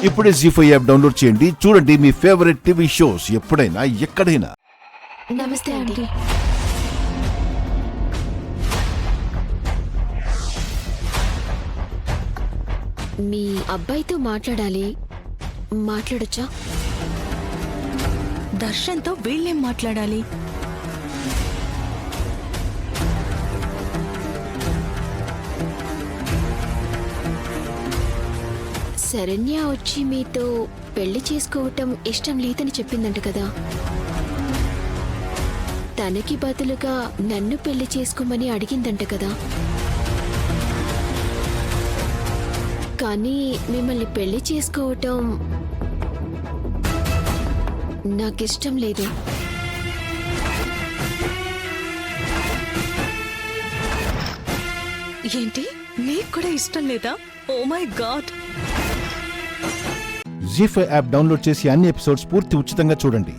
ఇప్పుడే జీ5 app download చేయండి. చూడండి మీ ఫేవరెట్ టీవీ షోస్ ఎప్పుడైనా ఎక్కడైనా. నమస్తే ఆంటీ. మీ అబ్బాయితో మాట్లాడాలి, మాట్లాడొచ్చా? దర్శన్తో వీళ్ళేం మాట్లాడాలి? శరణ్య వచ్చి మీతో పెళ్లి చేసుకోవటం ఇష్టం లేదని చెప్పిందంట కదా. తనకి బదులుగా నన్ను పెళ్లి చేసుకోమని అడిగిందంట కదా. కానీ మిమ్మల్ని పెళ్లి చేసుకోవటం నాకిష్టం లేదు. ఏంటి, నీకు కూడా ఇష్టం లేదా? Oh my God. Zee five app download చేసి అన్ని ఎపిసోడ్స్ పూర్తి ఉచితంగా చూడండి.